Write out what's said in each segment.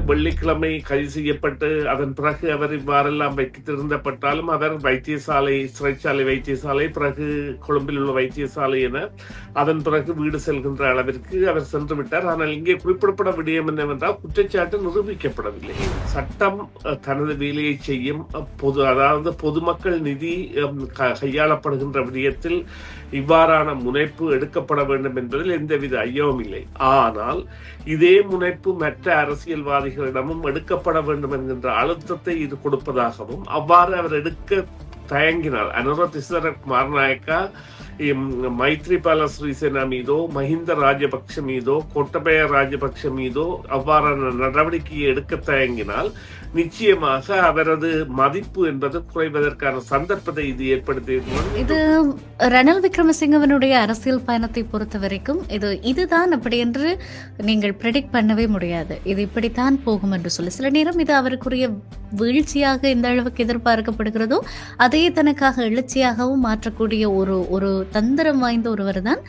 வெள்ளிக்கிழமை கைது செய்யப்பட்டு அதன் பிறகு அவர் இவ்வாறெல்லாம் வைத்திருந்தப்பட்டாலும் அவர் வைத்தியசாலை, சிறைச்சாலை வைத்தியசாலை, பிறகு கொழும்பில் உள்ள வைத்தியசாலை என அதன் பிறகு வீடு செல்கின்ற அளவிற்கு அவர் சென்று விட்டார். ஆனால் இங்கே குறிப்பிடப்பட விடயம் என்னவென்றால் குற்றச்சாட்டு நிரூபிக்கப்படவில்லை. சட்டம் தனது வேலையை செய்யும். அதாவது பொதுமக்கள் நிதி கையாளப்படுகின்ற விடயத்தில் இவ்வாறான முனைப்பு எடுக்கப்பட வேண்டும் என்பதில் எந்தவித ஐயமும் இல்லை. ஆனால் இதே முனைப்பு மற்ற அரசியல்வாதிகளிடமும் எடுக்கப்பட வேண்டும் என்கின்ற அழுத்தத்தை இது கொடுப்பதாகவும், அவ்வாறு அவர் எடுக்க தயங்கினார் அனுர திஸ்ஸரத் மாரநாயக்கா மைத்ரிபால சிறிசேனா மீதோ, மஹிந்த ராஜபக்ஷ மீதோ, கோட்டபய ராஜபக்ஷ மீதோ அவ்வாறான நடவடிக்கையை எடுக்க தயங்கினால் நிச்சயமாக அவரது மதிப்பு என்பது குறைவதற்கான சந்தர்ப்பத்தை இது ஏற்படுத்தியிருக்கிறது. இது ரணில் விக்ரமசிங்கவனுடைய அரசியல் பயணத்தை பொறுத்த வரைக்கும் இதுதான் அப்படி என்று நீங்கள் ப்ரெடிக்ட் பண்ணவே முடியாது. இது இப்படித்தான் போகும் என்று சொல்லி சில நேரம் இது அவருக்குரிய வீழ்ச்சியாக எந்த அளவுக்கு எதிர்பார்க்கப்படுகிறதோ அதையே தனக்காக எழுச்சியாகவும் மாற்றக்கூடிய ஒரு தந்திரம் வாய்ந்த ஒருவர் தான்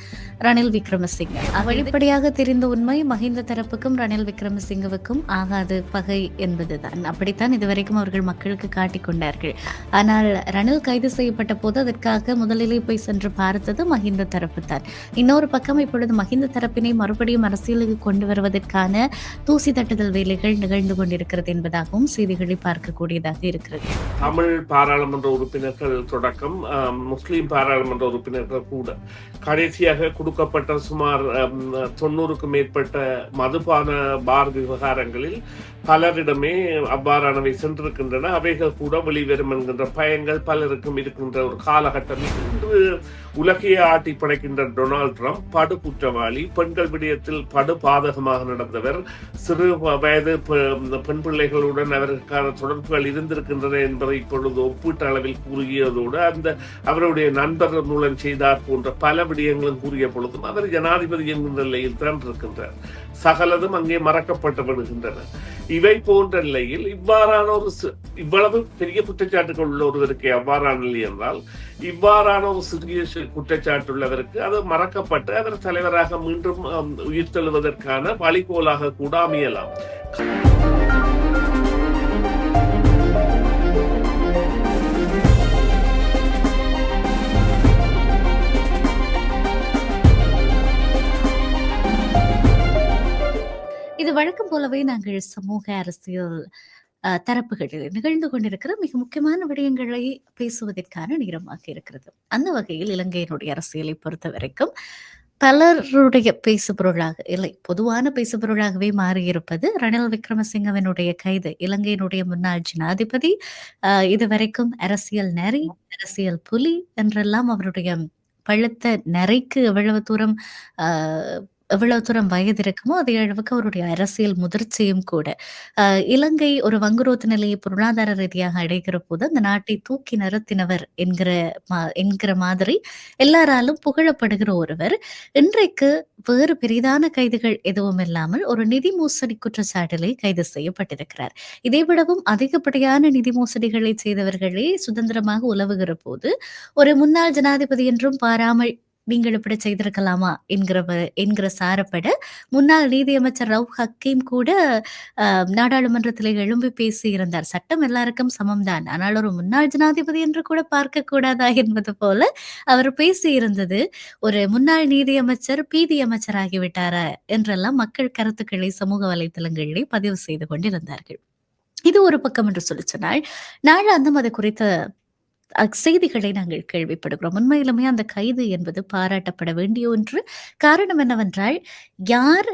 ரணில் விக்ரமசிங்க. வெளிப்படையாக தெரிந்த உண்மை மஹிந்த தரப்புக்கும் ரணில் விக்ரமசிங்கவுக்கும் ஆகாது பகை என்பதுதான். அப்படித்தான் இதுவரைக்கும் அவர்கள் மக்களுக்கு காட்டிக்கொண்டார்கள். ஆனால் ரணில் கைது செய்யப்பட்ட போது அதற்காக முதலிலே போய் சென்று பார்த்தது மஹிந்த தரப்பு தான். இன்னொரு பக்கம் இப்பொழுது மஹிந்த தரப்பினை மறுபடியும் அரசியலுக்கு கொண்டு வருவதற்கான தூசி தட்டுதல் வேலைகள் நிகழ்ந்து கொண்டிருக்கிறது என்பதாகவும் செய்திகளை பார்க்கக்கூடியதாக இருக்கிறது. தமிழ் பாராளுமன்ற உறுப்பினர்கள் தொடக்கம் முஸ்லிம் பாராளுமன்ற உறுப்பினர்கள் கூட கடைசியாக கொடுக்கப்பட்ட சுமார் 90க்கும் மேற்பட்ட மதுபான பார் விவகாரங்களில் பலரிடமே அவ்வாறானவை சென்றிருக்கின்றன. அவைகள் கூட வெளிவரும் என்கின்ற பயங்கள் பலருக்கும் இருக்கின்ற ஒரு காலகட்டம். இன்று உலகையே ஆட்டி படைக்கின்ற டொனால்ட் ட்ரம்ப் படு குற்றவாளி, பெண்கள் விடயத்தில் படு பாதகமாக நடந்தவர், சிறு வயது பெண் பிள்ளைகளுடன் அவருக்கான தொடர்புகள் இருந்திருக்கின்றன என்பதை இப்பொழுது ஒப்பீட்டு அளவில் கூறியதோடு அவருடைய நண்பர் மூலம் செய்தார் போன்ற பல விடயங்களும் கூறிய பொழுதும் அவர் ஜனாதிபதி என்கின்ற நிலையில் தான் இருக்கின்றார். சகலதும் அங்கே மறக்கப்பட்டு விடுகின்றன. இவை போன்ற நிலையில் இவ்வளவு பெரிய குற்றச்சாட்டுகள் உள்ள ஒருவருக்கு அவ்வாறான நிலை என்றால், இவ்வாறான ஒரு சிறிய குற்றச்சாட்டு உள்ளவருக்கு அது மறக்கப்பட்டு அவர் தலைவராக மீண்டும் உயிர்த்தெழுவதற்கான வழிகோலாக கூட அமையலாம். இது வழக்கம் போலவே நாங்கள் சமூக அரசியல் தரப்புகளில் நிகழ்ந்து கொண்டிருக்கிற மிக முக்கியமான விடயங்களை பேசுவதற்கான நேரமாக இருக்கிறது. அந்த வகையில் இலங்கையினுடைய அரசியலை பொறுத்த வரைக்கும் பலருடைய பேசுபொருளாக இல்லை, பொதுவான பேசுபொருளாகவே மாறியிருப்பது ரணில் விக்ரமசிங்கவினுடைய கைது. இலங்கையினுடைய முன்னாள் ஜனாதிபதி இதுவரைக்கும் அரசியல் நரி, அரசியல் புலி என்றெல்லாம் அவருடைய பழுத்த நரைக்கு எவ்வளவு தூரம் வயது இருக்குமோ அதே அளவுக்கு அவருடைய அரசியல் முதிர்ச்சியும் கூட. இலங்கை ஒரு வங்குரோத்து நிலையை பொருளாதார ரீதியாக அடைகிற போது அந்த நாட்டை தூக்கி நிறுத்தினவர் என்கிற மாதிரி எல்லாராலும் புகழப்படுகிற ஒருவர் இன்றைக்கு வேறு பெரிதான கைதுகள் எதுவும் இல்லாமல் ஒரு நிதி மோசடி குற்றச்சாட்டிலே கைது செய்யப்பட்டிருக்கிறார். இதைவிடவும் அதிகப்படியான நிதி மோசடிகளை செய்தவர்களே சுதந்திரமாக உலவுகிற போது ஒரு முன்னாள் ஜனாதிபதி என்றும் பாராமல் நீங்கள் இப்படி செய்திருக்கலாமா என்கிற சாரப்பட முன்னாள் நீதியமைச்சர் ரவுப் ஹக்கீம் கூட நாடாளுமன்றத்தில் எழும்பி பேசி இருந்தார். சட்டம் எல்லாருக்கும் சமம்தான், ஆனால் ஒரு முன்னாள் ஜனாதிபதி என்று கூட பார்க்க கூடாதா என்பது போல அவர் பேசி இருந்தது. ஒரு முன்னாள் நீதியமைச்சர் பீதி அமைச்சராகிவிட்டாரா என்றெல்லாம் மக்கள் கருத்துக்களை சமூக வலைதளங்களிலே பதிவு செய்து கொண்டிருந்தார்கள். இது ஒரு பக்கம் என்று சொல்லி சொன்னால், நாளாந்தம் அது குறித்த செய்திகளை நாங்கள் கேள்விப்படுகிறோம். உண்மையிலுமே அந்த கைது என்பது பாராட்டப்பட வேண்டிய ஒன்று. காரணம் என்னவென்றால், யார்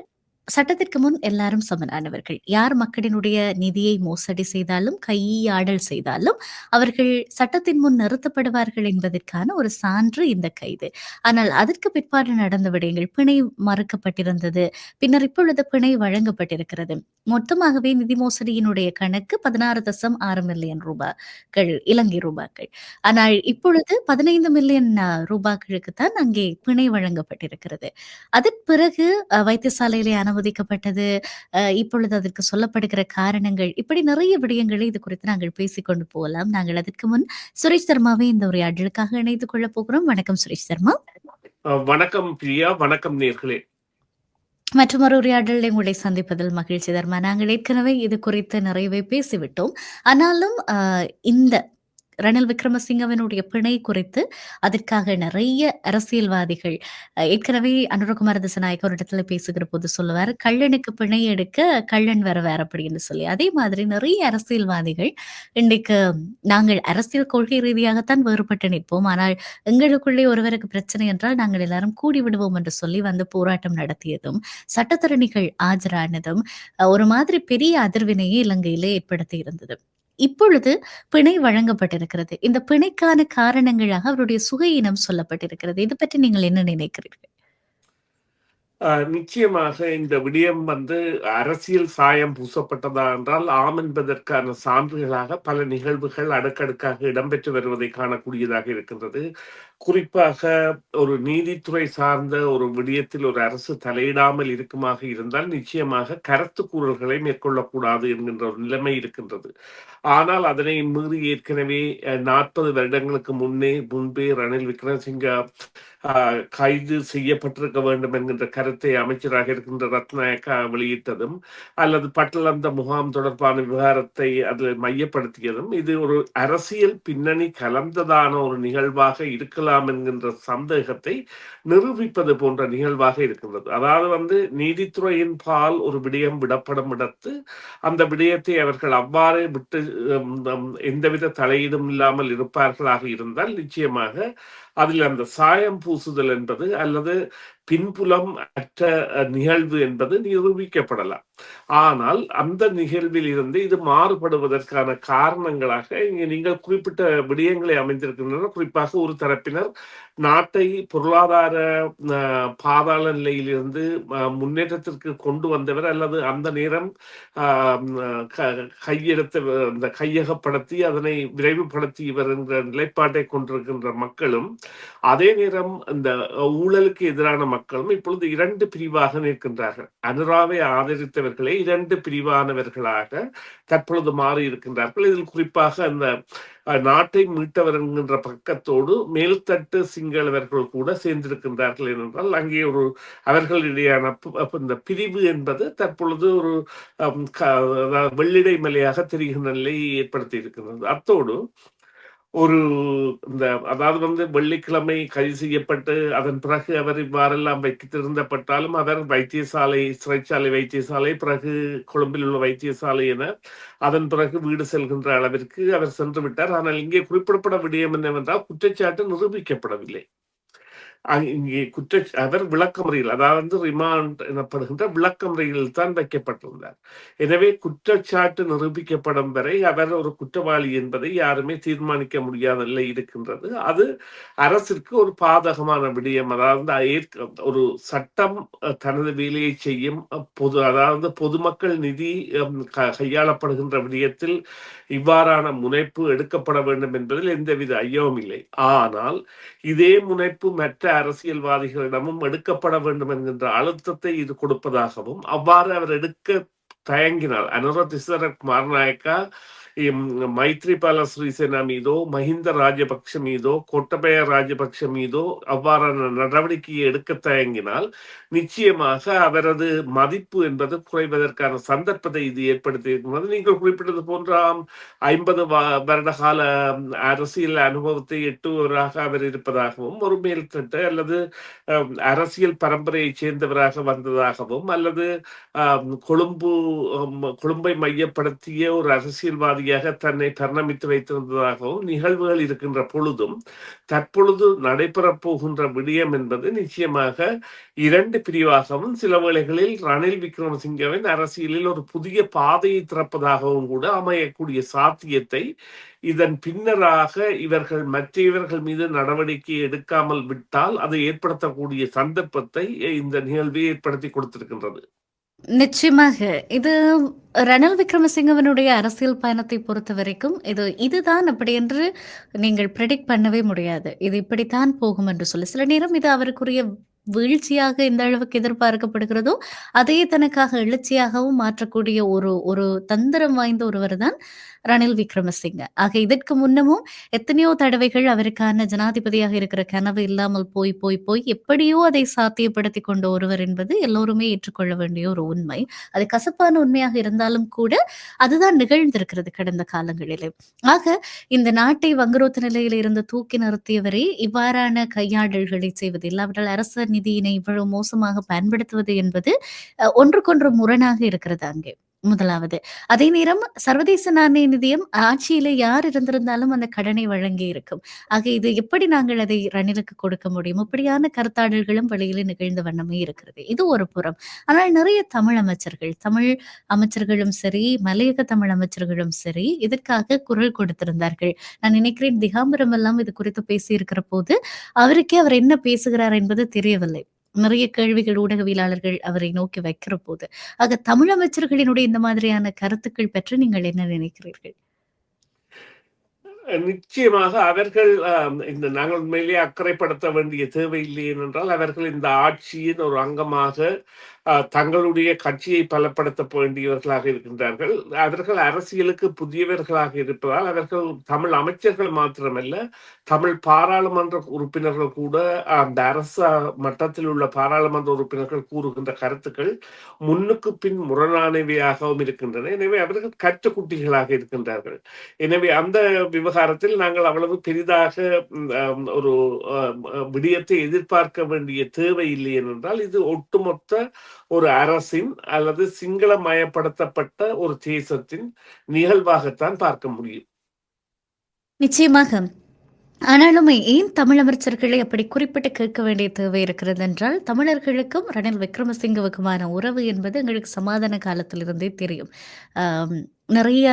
சட்டத்திற்கு முன் எல்லாரும் சமனானவர்கள். யார் மக்களினுடைய நிதியை மோசடி செய்தாலும் கையாடல் செய்தாலும் அவர்கள் சட்டத்தின் முன் நிறுத்தப்படுவார்கள் என்பதற்கான ஒரு சான்று இந்த கைது. ஆனால் அதற்கு பிற்பாடு நடந்த விடயங்கள், பிணை மறுக்கப்பட்டிருந்தது, பின்னர் இப்பொழுது பிணை வழங்கப்பட்டிருக்கிறது. மொத்தமாகவே நிதி மோசடியினுடைய கணக்கு 16.6 மில்லியன் ரூபாய்கள், இலங்கை ரூபாய்கள். ஆனால் இப்பொழுது 15 மில்லியன் ரூபாய்களுக்கு தான் அங்கே பிணை வழங்கப்பட்டிருக்கிறது. அதன் பிறகு வைத்தியசாலையிலே அனுமதிக்கப்பட்டது, இப்பொழுது அதற்கு சொல்லப்படுகிற காரணங்கள், இப்படி நிறைய விடயங்களை இது குறித்து நாங்கள் பேசிக்கொண்டு போகலாம். நாங்கள் அதற்கு முன் சுரேஷ் சர்மாவை இந்த உரையாடலுக்காக இணைத்துக் கொள்ள போகிறோம். வணக்கம் சுரேஷ் சர்மா. வணக்கம் பிரியா, வணக்கம் நேர்களே. மற்றுமொரு உரையாடலில் உங்களை சந்திப்பதில் மகிழ்ச்சி தர்மா. நாங்கள் ஏற்கனவே இது குறித்து நிறையவே பேசிவிட்டோம். ஆனாலும் இந்த ரணில் விக்ரமசிங்கவினுடைய பிணை குறித்து அதற்காக நிறைய அரசியல்வாதிகள் ஏற்கனவே அனுரகுமார திசாநாயக்க ஒரு இடத்துல பேசுகிற போது சொல்லுவார், "கள்ளனுக்கு பிணை எடுக்க கள்ளன் வருவார்" அப்படின்னு சொல்லி. அதே மாதிரி நிறைய அரசியல்வாதிகள் இன்றைக்கு நாங்கள் அரசியல் கொள்கை ரீதியாகத்தான் வேறுபட்டு நிற்போம். ஆனால் எங்களுக்குள்ளே ஒருவருக்கு பிரச்சனை என்றால் நாங்கள் எல்லாரும் கூடி விடுவோம் என்று சொல்லி வந்து போராட்டம் நடத்தியதும், சட்டத்தரணிகள் ஆஜரானதும் ஒரு மாதிரி பெரிய அதிர்வினையே இலங்கையிலே ஏற்படுத்தி இருந்தது. இப்பொழுது பிணை வழங்கப்பட்டிருக்கிறது. இந்த பிணைக்கான காரணங்களாக அவருடைய சுகயீனம் சொல்லப்பட்டிருக்கிறது. இது பற்றி நீங்கள் என்ன நினைக்கிறீர்கள்? நிச்சயமாக இந்த விடயம் வந்து அரசியல் சாயம் பூசப்பட்டதா என்றால் ஆம் என்பதற்கான சான்றுகளாக பல நிகழ்வுகள் அடுக்கடுக்காக இடம்பெற்று வருவதை காணக்கூடியதாக இருக்கின்றது. குறிப்பாக ஒரு நீதித்துறை சார்ந்த ஒரு விடயத்தில் ஒரு அரசு தலையிடாமல் இருக்குமாக இருந்தால் நிச்சயமாக கருத்து கூறல்களை மேற்கொள்ளக்கூடாது என்கின்ற ஒரு நிலைமை இருக்கின்றது. ஆனால் அதனை மீறி ஏற்கனவே 40 வருடங்களுக்கு முன்பே ரணில் விக்ரமசிங்க கைது செய்யப்பட்டிருக்க வேண்டும் என்கின்ற கருத்தை அமைச்சராக இருக்கின்ற ரத்நாயக்கா வெளியிட்டதும், அல்லது பட்டளந்த முகாம் தொடர்பான விவகாரத்தை அதில் மையப்படுத்தியதும், இது ஒரு அரசியல் பின்னணி கலந்ததான ஒரு நிகழ்வாக இருக்கலாம் என்கின்ற சந்தேகத்தை நிரூபிப்பது போன்ற நிகழ்வாக இருக்கின்றது. அதாவது வந்து நீதித்துறையின் பால் ஒரு விடயம் விடப்படும் இடத்து அந்த விடயத்தை அவர்கள் அவ்வாறே விட்டு எந்தவித தலையீடும் இல்லாமல் இருப்பார்களாக இருந்தால் நிச்சயமாக அதில் அந்த சாயம் பூசுதல் என்பது அல்லது பின்புலம் அற்ற நிகழ்வு என்பது நிரூபிக்கப்படலாம். ஆனால் அந்த நிகழ்வில் இருந்து இது மாறுபடுவதற்கான காரணங்களாக இங்கே நீங்கள் குறிப்பிட்ட விடயங்களை அமைந்திருக்கின்றன. குறிப்பாக ஒரு தரப்பினர் நாட்டை பொருளாதார பாதாள நிலையிலிருந்து முன்னேற்றத்திற்கு கொண்டு வந்தவர், அல்லது அந்த நேரம் கையெடுத்த அந்த கையகப்படுத்தி அதனை விரைவுபடுத்தியவர் என்ற நிலைப்பாட்டை கொண்டிருக்கின்ற மக்களும், அதே நேரம் இந்த ஊழலுக்கு எதிரான மக்களும் இப்பொழுது 2 பிரிவாக நிற்கின்றார்கள். அனுராவை ஆதரித்தவர்களே 2 பிரிவானவர்களாக தற்பொழுது மாறி இருக்கின்றார்கள். இதில் குறிப்பாக அந்த நாட்டை மீட்டவர் என்கின்ற பக்கத்தோடு மேல்தட்டு சிங்களவர்கள் கூட சேர்ந்திருக்கின்றார்கள் என்றால் அங்கே ஒரு அவர்களிடையான இந்த பிரிவு என்பது தற்பொழுது ஒரு வெள்ளிடை மலையாக தெரிகின்ற நிலையை ஏற்படுத்தி இருக்கின்றது. அத்தோடு ஒரு இந்த அதாவது வந்து வெள்ளிக்கிழமை கைது செய்யப்பட்டு அதன் பிறகு அவர் இவ்வாறெல்லாம் வைத்திருந்தப்பட்டாலும் அவர் வைத்தியசாலை, சிறைச்சாலை வைத்தியசாலை, பிறகு கொழும்பில் உள்ள வைத்தியசாலை என அதன் பிறகு வீடு செல்கின்ற அளவிற்கு அவர் சென்று விட்டார். ஆனால் இங்கே குறிப்பிடப்பட விடயம் என்னவென்றால் குற்றச்சாட்டு நிரூபிக்கப்படவில்லை. இங்கே அவர் விளக்கமறியல், அதாவது ரிமாண்ட் எனப்படுகின்ற விளக்கமறியலில் தான் வைக்கப்பட்டிருந்தார். எனவே குற்றச்சாட்டு நிரூபிக்கப்படும் வரை அவர் ஒரு குற்றவாளி என்பதை யாருமே தீர்மானிக்க முடியாத நிலை இருக்கின்றது. அது அரசிற்கு ஒரு பாதகமான விடயம். அதாவது ஒரு சட்டம் தனது வேலையை செய்யும், அதாவது பொதுமக்கள் நிதி கையாளப்படுகின்ற விடயத்தில் இவ்வாறான முனைப்பு எடுக்கப்பட வேண்டும் என்பதில் எந்தவித ஐயமும் இல்லை. ஆனால் இதே முனைப்பு மற்ற அரசியல்வாதிகளிடமும் எடுக்கப்பட வேண்டும் என்கின்ற அழுத்தத்தை இது கொடுப்பதாகவும், அவ்வாறு அவர் எடுக்க தயங்கினால் அனுர திசாநாயக்க நாயக்கா மைத்ரிபால சிறிசேனா மீதோ, மஹிந்த ராஜபக்ஷ மீதோ, கோட்டபய ராஜபக்ஷ மீதோ அவ்வாறான நடவடிக்கையை எடுக்க தயங்கினால் நிச்சயமாக அவரது மதிப்பு என்பது குறைவதற்கான சந்தர்ப்பத்தை இது ஏற்படுத்தி இருக்கிறது. நீங்கள் குறிப்பிட்டது போன்ற 50 வருட கால அரசியல் அனுபவத்தை எட்டுவராக அவர் இருப்பதாகவும், ஒரு மேல்தட்டு அல்லது அரசியல் பரம்பரையை சேர்ந்தவராக வந்ததாகவும், அல்லது கொழும்பை மையப்படுத்திய ஒரு அரசியல்வாதியாக தன்னை பரிணமித்து வைத்திருந்ததாகவும் நிகழ்வுகள் இருக்கின்ற பொழுதும், தற்பொழுது நடைபெறப் போகின்ற விடயம் என்பது நிச்சயமாக 2 பிரிவாகவும், சில வேளைகளில் ரணில் விக்ரமசிங்கவின் அரசியலில் ஒரு புதிய பாதையை திறப்பதாகவும் கூட அமையக்கூடிய சாத்தியத்தை இதன் பின்னராக இவர்கள் மற்றவர்கள் மீது நடவடிக்கை எடுக்காமல் விட்டால் அது ஏற்படுத்தக்கூடிய சந்தர்ப்பத்தை இந்த நிகழ்வு ஏற்படுத்தி கொடுத்திருக்கின்றது. நிச்சயமாக. இது ரணில் விக்ரமசிங்கவினுடைய அரசியல் பயணத்தை பொறுத்தவரைக்கும், இதுதான் அப்படி என்று நீங்கள் பிரெடிக்ட் பண்ணவே முடியாது. இது இப்படித்தான் போகும் என்று சொல்லி. சில நேரம் இது அவருக்குரிய வீழ்ச்சியாக எந்த அளவுக்கு எதிர்பார்க்கப்படுகிறதோ, அதையே தனக்காக எழுச்சியாகவும் மாற்றக்கூடிய ஒரு ஒரு தந்திரம் வாய்ந்த ஒருவர் தான் ரணில் விக்ரமசிங்க. ஆக இதற்கு முன்னமும் எத்தனையோ தடவைகள் அவருக்கான ஜனாதிபதியாக இருக்கிற கனவு இல்லாமல் போய், போய், போய் எப்படியோ அதை சாத்தியப்படுத்திக் கொண்ட ஒருவர் என்பது எல்லோருமே ஏற்றுக்கொள்ள வேண்டிய ஒரு உண்மை. அது கசப்பான உண்மையாக இருந்தாலும் கூட, அதுதான் நிகழ்ந்திருக்கிறது கடந்த காலங்களிலே. ஆக இந்த நாட்டை வங்குரோத்து நிலையில் இருந்து தூக்கி நிறுத்தியவரே இவ்வாறான கையாடல்களை செய்வது, இல்லாவிட்டால் அரச நிதியினை இவ்வளவு மோசமாக பயன்படுத்துவது என்பது ஒன்றுக்கொன்று முரணாக இருக்கிறது அங்கே. முதலாவது. அதே நேரம் சர்வதேச நாணய நிதியம் ஆட்சியிலே யார் இருந்திருந்தாலும் அந்த கடனை வழங்கி இருக்கும். ஆக இது எப்படி நாங்கள் அதை ரணிலுக்கு கொடுக்க முடியும்? இப்படியான கருத்தாடல்களும் வெளியிலே நிகழ்ந்த வண்ணமே இருக்கிறது. இது ஒரு புறம். ஆனால் நிறைய தமிழ் அமைச்சர்கள், தமிழ் அமைச்சர்களும் சரி, மலையக தமிழ் அமைச்சர்களும் சரி, இதற்காக குரல் கொடுத்திருந்தார்கள். நான் நினைக்கிறேன் திகாம்பரம் எல்லாம் இது குறித்து பேசியிருக்கிற போது, அவருக்கே அவர் என்ன பேசுகிறார் என்பது தெரியவில்லை. நிறைய கேள்விகள் ஊடகவியலாளர்கள் அவரை நோக்கி வைக்கிற போது. ஆக தமிழ் அமைச்சர்களினுடைய இந்த மாதிரியான கருத்துக்கள் பற்றி நீங்கள் என்ன நினைக்கிறீர்கள்? நிச்சயமாக அவர்கள் இந்த நாங்கள் உண்மையிலேயே அக்கறைப்படுத்த வேண்டிய தேவையில்லை ஏனென்றால் அவர்கள் இந்த ஆட்சியின் ஒரு அங்கமாக தங்களுடைய கட்சியை பலப்படுத்த வேண்டியவர்களாக இருக்கின்றார்கள். அவர்கள் அரசியலுக்கு புதியவர்களாக இருப்பதால் அவர்கள் தமிழ் அமைச்சர்கள் மாத்திரமல்ல, தமிழ் பாராளுமன்ற உறுப்பினர்கள் கூட அந்த அரச மட்டத்தில் உள்ள பாராளுமன்ற உறுப்பினர்கள் கூறுகின்ற கருத்துக்கள் முன்னுக்கு பின் முரணானவையாகவும் இருக்கின்றன. எனவே அவர்கள் கற்றுக்குட்டிகளாக இருக்கின்றார்கள். எனவே அந்த விவகாரத்தில் நாங்கள் அவ்வளவு பெரிதாக ஒரு விடயத்தை எதிர்பார்க்க வேண்டிய தேவை இல்லை என்றால் இது ஒட்டுமொத்த ஒரு அரசின் அல்லது சிங்களமயப்படுத்தப்பட்ட ஒரு தேசத்தின் நிகழ்வாகத்தான் பார்க்க முடியும். நிச்சயமாக. ஆனாலுமே ஏன் தமிழ் அமைச்சர்களை அப்படி குறிப்பிட்டு கேட்க வேண்டிய தேவை இருக்கிறது என்றால், தமிழர்களுக்கும் ரணில் விக்ரமசிங்கவுக்குமான உறவு என்பது எங்களுக்கு சமாதான காலத்திலிருந்தே தெரியும். ஆம், நிறைய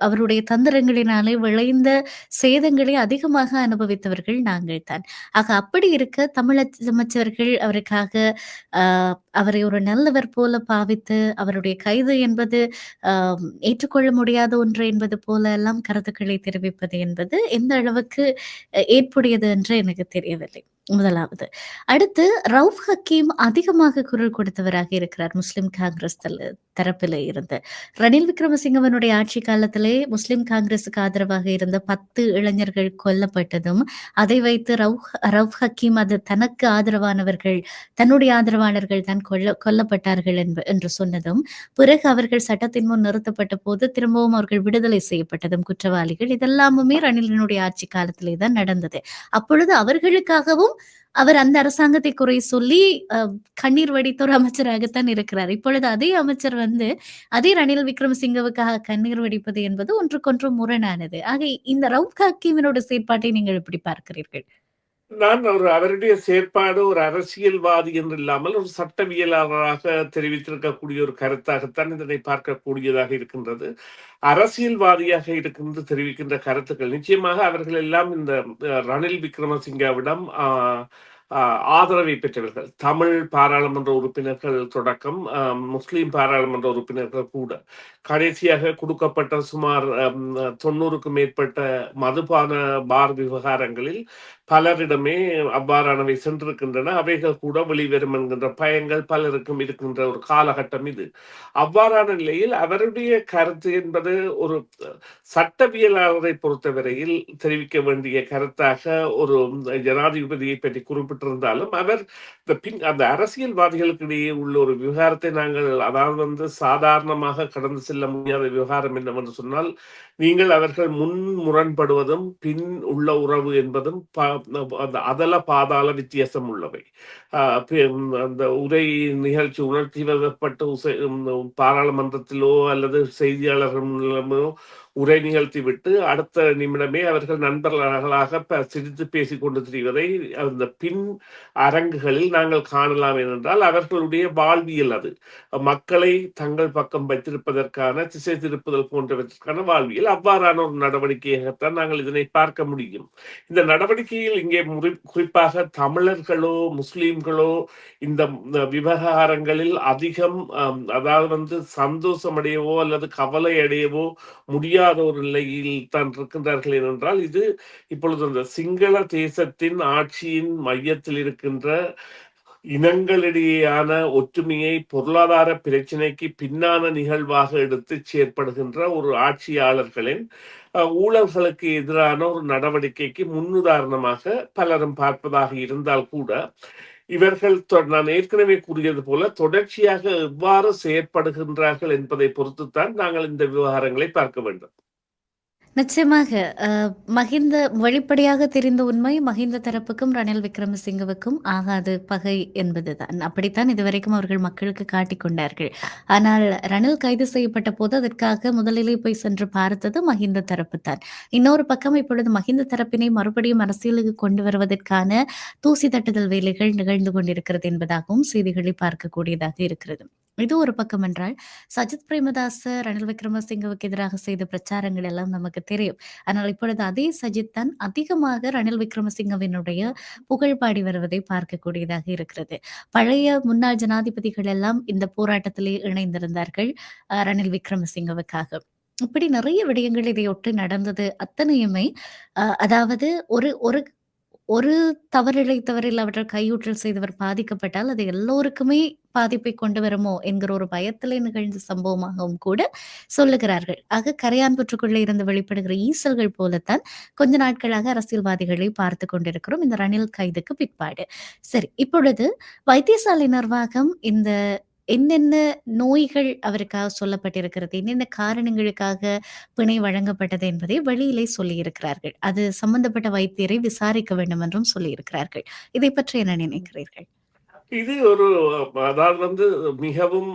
அவருடைய தந்திரங்களினாலே விளைந்த சேதங்களை அதிகமாக அனுபவித்தவர்கள் நாங்கள் தான். ஆக அப்படி இருக்க தமிழ் அமைச்சர்கள் அவருக்காக அவரை ஒரு நல்லவர் போல பாவித்து, அவருடைய கைது என்பது ஏற்றுக்கொள்ள முடியாத ஒன்று என்பது போல எல்லாம் கருத்துக்களை தெரிவிப்பது என்பது எந்த அளவுக்கு ஏற்புடையது என்று எனக்கு தெரியவில்லை. முதலாவது. அடுத்து ரவுஃப் ஹக்கீம் அதிகமாக குரல் கொடுத்தவராக இருக்கிறார் முஸ்லிம் காங்கிரஸ் தரப்பிலே இருந்து. ரணில் விக்ரமசிங்கவனுடைய ஆட்சி காலத்திலே முஸ்லிம் காங்கிரசுக்கு ஆதரவாக இருந்த 10 இளைஞர்கள் கொல்லப்பட்டதும், அதை வைத்து ரவுஃப் ஹக்கீம் அது தனக்கு ஆதரவானவர்கள், தன்னுடைய ஆதரவாளர்கள் தான் கொல்லப்பட்டார்கள் என்று சொன்னதும், பிறகு அவர்கள் சட்டத்தின் முன் நிறுத்தப்பட்ட போது திரும்பவும் அவர்கள் விடுதலை செய்யப்பட்டதும் குற்றவாளிகள், இதெல்லாமுமே ரணிலினுடைய ஆட்சி காலத்திலே தான் நடந்தது. அப்பொழுது அவர்களுக்காகவும் அவர் அந்த அரசாங்கத்தை குறை சொல்லி கண்ணீர் வடித்த ஒரு அமைச்சராகத்தான் இருக்கிறார். இப்பொழுது அதே அமைச்சர் வந்து அதே ரணில் விக்ரமசிங்கவுக்காக கண்ணீர் வடிப்பது என்பது ஒன்றுக்கொன்று முரணானது. ஆக இந்த ரவுஃப் ஹக்கீமினோட செயற்பாட்டை நீங்கள் எப்படி பார்க்கிறீர்கள்? நான் அவருடைய செயற்பாடு ஒரு அரசியல்வாதி என்று இல்லாமல் ஒரு சட்டவியலாளராக தெரிவித்திருக்கக்கூடிய ஒரு கருத்தாகத்தான் இதனை பார்க்கக்கூடியதாக இருக்கின்றது. அரசியல்வாதியாக இருக்கின்ற தெரிவிக்கின்ற கருத்துக்கள் நிச்சயமாக அவர்கள் எல்லாம் இந்த ரணில் விக்ரமசிங்காவிடம் ஆதரவை பெற்றவர்கள். தமிழ் பாராளுமன்ற உறுப்பினர்கள் தொடக்கம் முஸ்லிம் பாராளுமன்ற உறுப்பினர்கள் கூட. கடைசியாக கொடுக்கப்பட்ட சுமார் 90க்கும் மேற்பட்ட மதுபான பார் விவகாரங்களில் பலரிடமே அவ்வாறானவை சென்றிருக்கின்றன. அவைகள் கூட வெளிவரும் என்கின்ற பயங்கள் பலருக்கும் இருக்கின்ற ஒரு காலகட்டம் இது. அவ்வாறான நிலையில் அவருடைய கருத்து என்பது ஒரு சட்டவியலாளரை பொறுத்தவரையில் தெரிவிக்க வேண்டிய கருத்தாக ஒரு ஜனாதிபதியை பற்றி குறிப்பிட்டிருந்தாலும் அவர் அந்த அரசியல்வாதிகளுக்கு இடையே உள்ள ஒரு விவகாரத்தை நாங்கள் அதாவது சாதாரணமாக கடந்து செல்ல முடியாத விவகாரம் என்னவென்று சொன்னால் நீங்கள் அவர்கள் முன் முரண்படுவதும் பின் உள்ள உறவு என்பதும் அதல பாதாள வித்தியாசம் உள்ளவை. அந்த உரை நிகழ்ச்சி உணர்ச்சி வசப்பட்டு பாராளுமன்றத்திலோ அல்லது செய்தியாளர்களோ உரை நிகழ்த்தி விட்டு அடுத்த நிமிடமே அவர்கள் நண்பர்களாக சிரித்து பேசிக் கொண்டு திரிவதை அந்த பின் அரங்குகளில் நாங்கள் காணலாம் என்றால் அவர்களுடைய வாழ்வியல் அது மக்களை தங்கள் பக்கம் வைத்திருப்பதற்கான திசை திருப்புதல் போன்றவற்றிற்கான வாழ்வியல் அவ்வாறான ஒரு நடவடிக்கையாகத்தான் நாங்கள் இதனை பார்க்க முடியும். இந்த நடவடிக்கையில் இங்கே குறிப்பாக தமிழர்களோ முஸ்லிம்களோ இந்த விவகாரங்களில் அதிகம் அதாவது சந்தோஷமடையவோ அல்லது கவலை அடையவோ முடியாத ஒரு நிலையில் தான் இருக்கின்றார்கள் என்றால் இது இப்பொழுது அந்த சிங்கள தேசத்தின் ஆட்சியின் மையத்தில் இருக்கின்ற இனங்களிடையேயான ஒற்றுமையை பொருளாதார பிரச்சினைக்கு பின்னான நிகழ்வாக எடுத்து செயற்படுகின்ற ஒரு ஆட்சியாளர்களின் ஊழல்களுக்கு எதிரான ஒரு நடவடிக்கைக்கு முன்னுதாரணமாக பலரும் பார்ப்பதாக இருந்தால் கூட இவர்கள் நான் ஏற்கனவே கூறியது போல தொடர்ச்சியாக எவ்வாறு செயற்படுகின்றார்கள் என்பதை பொறுத்துத்தான் நாங்கள் இந்த விவகாரங்களை பார்க்க வேண்டும். நிச்சயமாக. மஹிந்த வெளிப்படையாக தெரிந்த உண்மை மஹிந்த தரப்புக்கும், ரணில் விக்ரமசிங்கவுக்கும் ஆகாது பகை என்பதுதான். அப்படித்தான் இதுவரைக்கும் அவர்கள் மக்களுக்கு காட்டிக் கொண்டார்கள். ஆனால் ரணில் கைது செய்யப்பட்ட போது அதற்காக முதலிலே போய் சென்று பார்த்தது மஹிந்த தரப்புத்தான். இன்னொரு பக்கம் இப்பொழுது மஹிந்த தரப்பினை மறுபடியும் அரசியலுக்கு கொண்டு வருவதற்கான தூசி தட்டுதல் வேலைகள் நிகழ்ந்து கொண்டிருக்கிறது என்பதாகவும் செய்திகளை பார்க்கக்கூடியதாக இருக்கிறது. இது ஒரு பக்கம் என்றால், சஜித் பிரேமதாச ரணில் விக்ரமசிங்கவுக்கு எதிராக செய்த பிரச்சாரங்கள் எல்லாம் நமக்கு தெரியும். ஆனால் இப்பொழுது அதே சஜித் தான் அதிகமாக ரணில் விக்ரமசிங்கவினுடைய புகழ் பாடி வருவதை பார்க்கக்கூடியதாக இருக்கிறது. பழைய முன்னாள் ஜனாதிபதிகள் எல்லாம் இந்த போராட்டத்திலே இணைந்திருந்தார்கள் ரணில் விக்ரமசிங்கவுக்காக. இப்படி நிறைய விடயங்கள் இதையொட்டி நடந்தது அத்தனையுமே அதாவது ஒரு ஒரு ஒரு தவறிழைத்தவரில் அவர்கள் கையூற்றல் செய்தவர் பாதிக்கப்பட்டால், அது எல்லோருக்குமே பாதிப்பை கொண்டு வருமோ என்கிற ஒரு பயத்திலே நிகழ்ந்த சம்பவமாகவும் கூட சொல்லுகிறார்கள். ஆக கரையான் புற்றுக்குள்ளே இருந்து வெளிப்படுகிற ஈசல்கள் போலத்தான் கொஞ்ச நாட்களாக அரசியல்வாதிகளை பார்த்துக் கொண்டிருக்கிறோம். இந்த ரணில் கைதுக்கு பிற்பாடு. சரி, இப்பொழுது வைத்தியசாலை நிர்வாகம் இந்த என்னென்ன நோய்கள் அவருக்காக சொல்லப்பட்டிருக்கிறது, என்னென்ன காரணங்களுக்காக பிணை வழங்கப்பட்டது என்பதை வெளியிலே சொல்லியிருக்கிறார்கள். அது சம்பந்தப்பட்ட வைத்தியரை விசாரிக்க வேண்டும் என்றும் சொல்லியிருக்கிறார்கள். இதை பற்றி என்ன நினைக்கிறீர்கள்? இது ஒரு அதாவது மிகவும்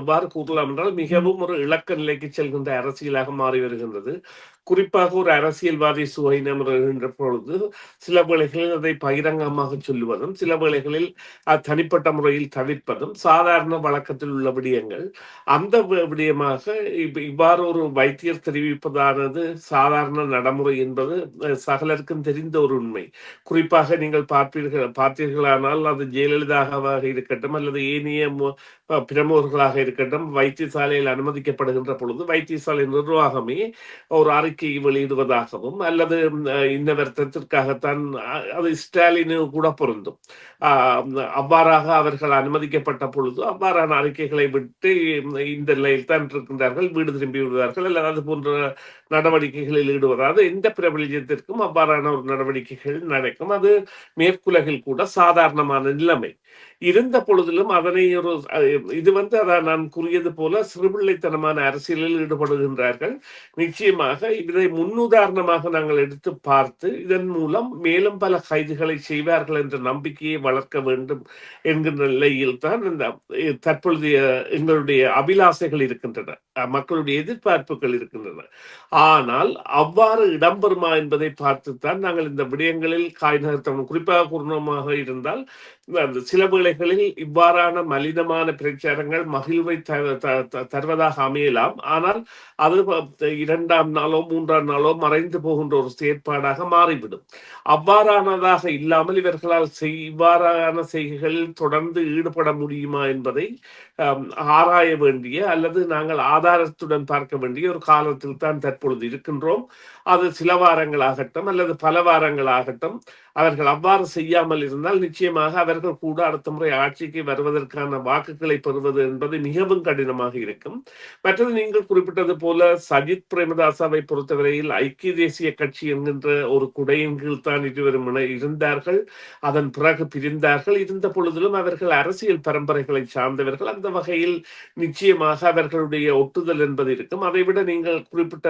எவ்வாறு கூறலாம் என்றால் மிகவும் ஒரு இலக்க நிலைக்கு செல்கின்ற அரசியலாக மாறி வருகின்றது. குறிப்பாக ஒரு அரசியல்வாதி சுவையினம் வருகின்ற பொழுது சில வேளைகளில் அதை பகிரங்கமாக சொல்லுவதும், சில வேளைகளில் தனிப்பட்ட முறையில் தவிர்ப்பதும் சாதாரண வழக்கத்தில் உள்ள விடயங்கள். அந்த விடயமாக இவ்வாறு ஒரு வைத்தியர் தெரிவிப்பதானது சாதாரண நடைமுறை என்பது சகலருக்கும் தெரிந்த ஒரு உண்மை. குறிப்பாக நீங்கள் பார்த்தீர்களானால் அது ஜெயலலிதாவாக இருக்கட்டும் அல்லது ஏனைய பிரமுகர்களாக இருக்கட்டும், வைத்தியசாலையில் அனுமதிக்கப்படுகின்ற பொழுது வைத்தியசாலை நிர்வாகமே ஒரு அறிக்கை வெளியிடுவதாகவும் அல்லது இந்த வருத்தத்திற்காகத்தான் அது ஸ்டாலினு கூட பொருந்தும். அவ்வாறாக அவர்கள் அனுமதிக்கப்பட்ட பொழுது அவ்வாறான அறிக்கைகளை விட்டு இந்த நிலையில் தான் இருக்கின்றார்கள், வீடு திரும்பி விடுவார்கள் அல்லது அது போன்ற நடவடிக்கைகளில் ஈடுபடாது எந்த பிரபலியத்திற்கும் அவ்வாறான ஒரு நடவடிக்கைகள் நடக்கும். அது மேற்குலகில் கூட சாதாரணமான நிலைமை இருந்த பொழுதிலும் அதனை ஒரு இது அதான் நான் கூறியது போல சிறுபிள்ளைத்தனமான அரசியலில் ஈடுபடுகின்றார்கள். நிச்சயமாக இதை முன்னுதாரணமாக நாங்கள் எடுத்து பார்த்து இதன் மூலம் மேலும் பல கைதுகளை செய்வார்கள் என்ற நம்பிக்கையை வளர்க்க வேண்டும் என்கின்ற நிலையில் தான் இந்த தற்பொழுதைய எங்களுடைய அபிலாசைகள் இருக்கின்றன, மக்களுடைய எதிர்பார்ப்புகள் இருக்கின்றன. ஆனால் அவ்வாறு இடம்பெறுமா என்பதை பார்த்துத்தான் நாங்கள் இந்த விடயங்களில் காய் நகர்த்தணும். குறிப்பாக பூர்ணமாக இருந்தால் சில வேளைகளில் இவ்வாறான மலினமான பிரச்சாரங்கள் மகிழ்வை தருவதாக அமையலாம். ஆனால் அது 2ஆம் நாளோ 3ஆம் நாளோ மறைந்து போகின்ற ஒரு செயற்பாடாக மாறிவிடும். அவ்வாறானதாக இல்லாமல் இவர்களால் இவ்வாறான செய்கைகளில் தொடர்ந்து ஈடுபட முடியுமா என்பதை ஆராய வேண்டிய அல்லது நாங்கள் ஆதாரத்துடன் பார்க்க வேண்டிய ஒரு காலத்தில் தான் தற்பொழுது இருக்கின்றோம். அது சில வாரங்களாகட்டும் அல்லது பல வாரங்களாகட்டும் அவர்கள் அவ்வாறு செய்யாமல் இருந்தால் நிச்சயமாக அவர்கள் கூட அடுத்த முறை ஆட்சிக்கு வருவதற்கான வாக்குகளை பெறுவது என்பது மிகவும் கடினமாக இருக்கும். மற்றது நீங்கள் குறிப்பிட்டது போல சஜித் பிரேமதாசாவை பொறுத்தவரையில் ஐக்கிய தேசிய கட்சி என்கின்ற ஒரு குடையின் கீழ் தான் இருவரும் இருந்தார்கள். அதன் பிறகு பிரிந்தார்கள். இருந்த பொழுதிலும் அவர்கள் அரசியல் பரம்பரைகளை சார்ந்தவர்கள். அந்த வகையில் நிச்சயமாக அவர்களுடைய ஒட்டுதல் என்பது இருக்கும். அதைவிட நீங்கள் குறிப்பிட்ட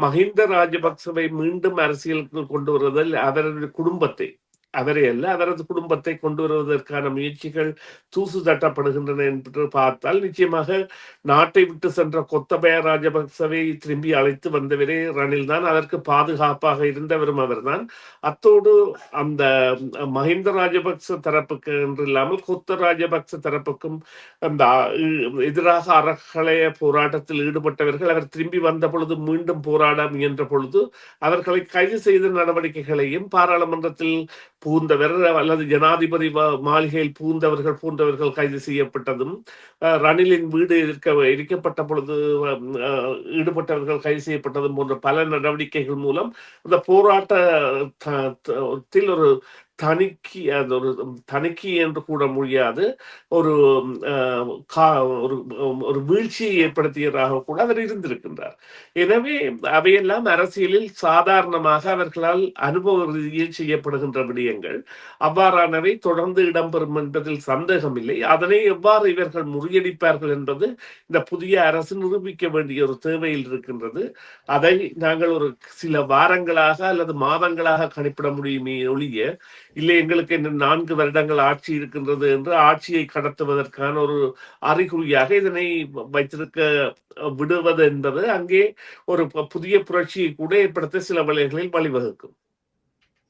மஹிந்த ராஜபக்சவை மீண்டும் அரசியலுக்கு கொண்டு வருவதில் அவரது குடும்பத்தை அவரை அல்ல அவரது குடும்பத்தை கொண்டு வருவதற்கான முயற்சிகள் தூசு தட்டப்படுகின்றன என்று பார்த்தால் நிச்சயமாக நாட்டை விட்டு சென்ற கொத்தபய ராஜபக்சவை திரும்பி அழைத்து வந்தவரே ரணில் தான். அதற்கு பாதுகாப்பாக இருந்தவரும் அவர்தான். அத்தோடு அந்த மஹிந்த ராஜபக்ச தரப்புக்கு என்று இல்லாமல் கொத்த ராஜபக்ச தரப்புக்கும் அந்த எதிராக அறக்கலைய போராட்டத்தில் ஈடுபட்டவர்கள் அவர் திரும்பி வந்த பொழுது மீண்டும் போராட முயன்ற பொழுது அவர்களை கைது செய்த நடவடிக்கைகளையும் பாராளுமன்றத்தில் பூந்தவர் அல்லது ஜனாதிபதி மாளிகையில் பூந்தவர்கள் போன்றவர்கள் கைது செய்யப்பட்டதும், ரணிலின் வீடு எரிக்கப்பட்ட பொழுது ஈடுபட்டவர்கள் கைது செய்யப்பட்டதும் போன்ற பல நடவடிக்கைகள் மூலம் இந்த போராட்டத்தில் ஒரு அது ஒரு தணிக்கை என்று கூட முடியாது, ஒரு ஒரு ஒரு வீழ்ச்சியை ஏற்படுத்தியதாக கூட அவர் இருந்திருக்கின்றார். எனவே அவையெல்லாம் அரசியலில் சாதாரணமாக அவர்களால் அனுபவ ரீதியில் செய்யப்படுகின்ற விடயங்கள். அவ்வாறானவை தொடர்ந்து இடம்பெறும் என்பதில் சந்தேகமில்லை. அதனை எவ்வாறு இவர்கள் முறியடிப்பார்கள் என்பது இந்த புதிய அரசு நிரூபிக்க வேண்டிய ஒரு தேவையில் இருக்கின்றது. அதை நாங்கள் ஒரு சில வாரங்களாக அல்லது மாதங்களாக கணிப்பிட முடியுமே ஒழிய, இல்லை எங்களுக்கு இன்னும் 4 வருடங்கள் ஆட்சி இருக்கின்றது என்று ஆட்சியை கடத்துவதற்கான ஒரு அறிகுறியாக இதனை வைத்திருக்க விடுவது என்பது அங்கே ஒரு புதிய புரட்சியை கூட ஏற்படுத்த சில வேளைகளில் வழிவகுக்கும்.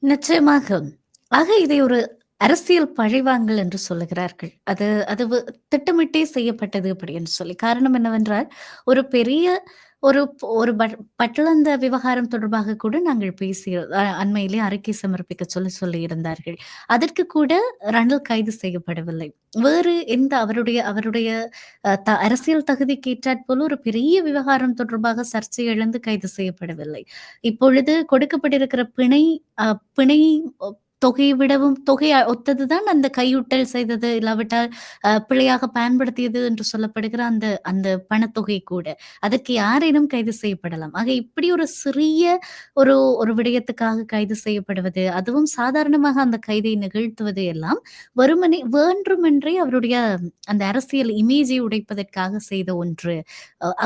நிச்சயமாக. ஆக இதை ஒரு அரசியல் பழிவாங்கல் என்று சொல்லுகிறார்கள். அது அது திட்டமிட்டே செய்யப்பட்டது அப்படின்னு சொல்லி. காரணம் என்னவென்றால், ஒரு பெரிய ஒரு ஒரு பட்டளந்த விவகாரம் தொடர்பாக கூட நாங்கள் அண்மையிலே அறிக்கை சமர்ப்பிக்க சொல்லியிருந்தார்கள். அதற்கு கூட ரணில் கைது செய்யப்படவில்லை. வேறு எந்த அவருடைய அவருடைய அரசியல் தகுதிக்கு ஏற்றாற்போல ஒரு பெரிய விவகாரம் தொடர்பாக சர்ச்சை எழுந்து கைது செய்யப்படவில்லை. இப்பொழுது கொடுக்கப்பட்டிருக்கிற பிணை தொகையை விடவும் தொகை ஒத்ததுதான் அந்த கையூட்டல் செய்தது, இல்லாவிட்டால் பிழையாக பயன்படுத்தியது என்று சொல்லப்படுகிற அந்த அந்த பணத்தொகை கூட. அதற்கு யாரேனும் கைது செய்யப்படலாம். ஆக இப்படி ஒரு சிறிய ஒரு ஒரு விடயத்துக்காக கைது செய்யப்படுவது, அதுவும் சாதாரணமாக அந்த கைதை நிகழ்த்துவது எல்லாம் வெறுமனே வேண்டுமென்றே அவருடைய அந்த அரசியல் இமேஜை உடைப்பதற்காக செய்த ஒன்று,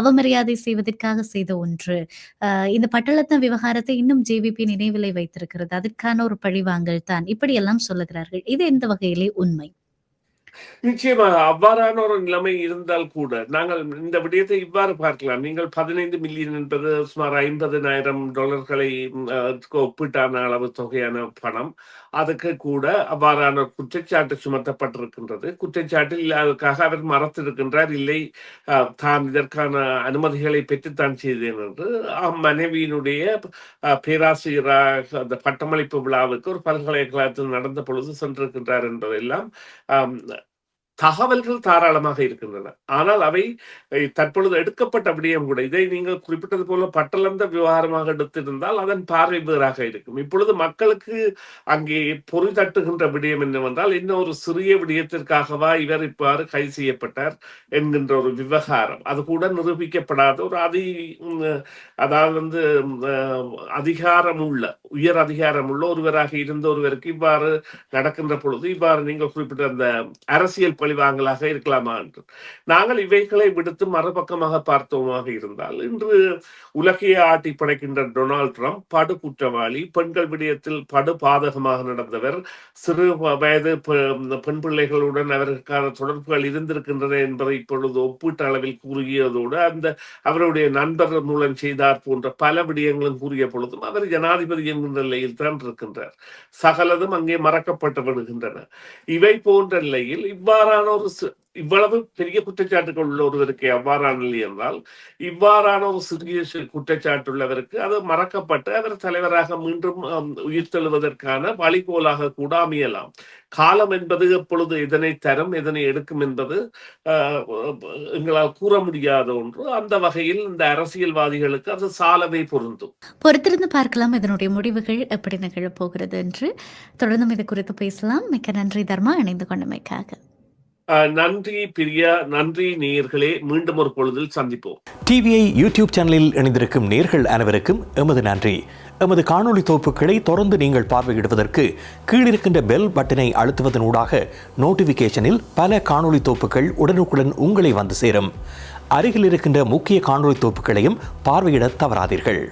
அவமரியாதை செய்வதற்காக செய்த ஒன்று. இந்த பட்டளத்த விவகாரத்தை இன்னும் ஜேவிபி நினைவிலை வைத்திருக்கிறது. அதற்கான ஒரு பழிவாங்கல் தான். இப்படியெல்லாம் சொல்லுகிறார்கள். இது எந்த வகையிலே உண்மை? நிச்சயமாக அவ்வாறான ஒரு நிலைமை இருந்தால் கூட நாங்கள் இந்த விடயத்தை இவ்வாறு பார்க்கலாம். நீங்கள் 15 மில்லியன் என்பது சுமார் $50,000 ஒப்பீட்டான அளவு தொகையான பணம். அதுக்கு கூட அவ்வாறான குற்றச்சாட்டு சுமத்தப்பட்டிருக்கின்றது. குற்றச்சாட்டில் அதற்காக அவர் மறத்திருக்கின்றார், இல்லை தான் இதற்கான அனுமதிகளை பெற்றுத்தான் செய்தேன் என்று. மனைவியினுடைய பேராசிரியராக அந்த பட்டமளிப்பு விழாவுக்கு ஒரு பல்கலைக்கழகத்தில் நடந்த பொழுது சென்றிருக்கின்றார் என்பதெல்லாம் தகவல்கள் தாராளமாக இருக்கின்றன. ஆனால் அவை தற்பொழுது எடுக்கப்பட்ட விடயம் கூட, இதை நீங்கள் குறிப்பிட்டது போல பட்டளந்த விவகாரமாக எடுத்திருந்தால் அதன் பார்வை வேறாக இருக்கும். இப்பொழுது மக்களுக்கு அங்கே பொறி தட்டுகின்ற விடயம் என்னவென்றால், இன்னும் ஒரு சிறிய விடயத்திற்காகவா இவர் இவ்வாறு கைது செய்யப்பட்டார் என்கின்ற ஒரு விவகாரம். அது கூட நிரூபிக்கப்படாத ஒரு அதாவது அதிகாரமுள்ள உயர் அதிகாரமுள்ள ஒருவராக இருந்த ஒருவருக்கு இவ்வாறு நடக்கின்ற பொழுது, இவ்வாறு நீங்கள் குறிப்பிட்ட அந்த அரசியல் பழிவாங்கலாக இருக்கலாமா என்று நாங்கள் இவைகளை விடுத்து மறுபக்கமாக பார்த்தோமாக இருந்தால், இன்று உலகையே ஆட்டி படைக்கின்ற டொனால்ட் ட்ரம்ப் படு குற்றவாளி, பெண்கள் விடயத்தில் படு பாதகமாக நடந்தவர், சிறு வயது பெண் பிள்ளைகளுடன் அவருக்கான தொடர்புகள் இருந்திருக்கின்றன என்பதை இப்பொழுது ஒப்பீட்டு அளவில் கூறியதோடு அவருடைய நண்பர் மூலம் செய்தார் போன்ற பல விடயங்களும் கூறிய பொழுதும் அவர் ஜனாதிபதி என்கின்ற நிலையில் தான் இருக்கின்றார். சகலதும் அங்கே மறக்கப்பட்டு விடுகின்றன. இவை போன்ற நிலையில் இவ்வளவு பெரிய குற்றச்சாட்டுகள் உள்ள ஒருவருக்கு அவ்வாறான நிலை என்றால், இவ்வாறான ஒரு சிறிய குற்றச்சாட்டு உள்ளவருக்கு அது மறக்கப்பட்டு அவர் தலைவராக மீண்டும் உயிர் தெழுவதற்கான வழிகோலாக கூட அமையலாம். காலம் என்பது எப்பொழுது எதனை தரும் எதனை எடுக்கும் என்பது எங்களால் கூற முடியாத ஒன்று. அந்த வகையில் இந்த அரசியல்வாதிகளுக்கு அது சாலவே பொருந்தும். பொறுத்திருந்து பார்க்கலாம் இதனுடைய முடிவுகள் எப்படி நிகழப் போகிறது என்று. தொடர்ந்தும் இது குறித்து பேசலாம். மிக்க நன்றி தர்மா, இணைந்து கொண்டமைக்காக. நன்றி பிரியா, நன்றி நேயர்களே. மீண்டும் ஒரு பொழுதில் சந்திப்போம். டிவிஐ யூடியூப் சேனலில் இணைந்திருக்கும் நேயர்கள் அனைவருக்கும் எமது நன்றி. எமது காணொளி தொகுப்புகளை தொடர்ந்து நீங்கள் பார்வையிடுவதற்கு கீழிருக்கின்ற பெல் பட்டனை அழுத்துவதனூடாக நோட்டிபிகேஷனில் பல காணொளி தொகுப்புகள் உடனுக்குடன் உங்களை வந்து சேரும். அருகில் இருக்கின்ற முக்கிய காணொளி தொகுப்புகளையும் பார்வையிட தவறாதீர்கள்.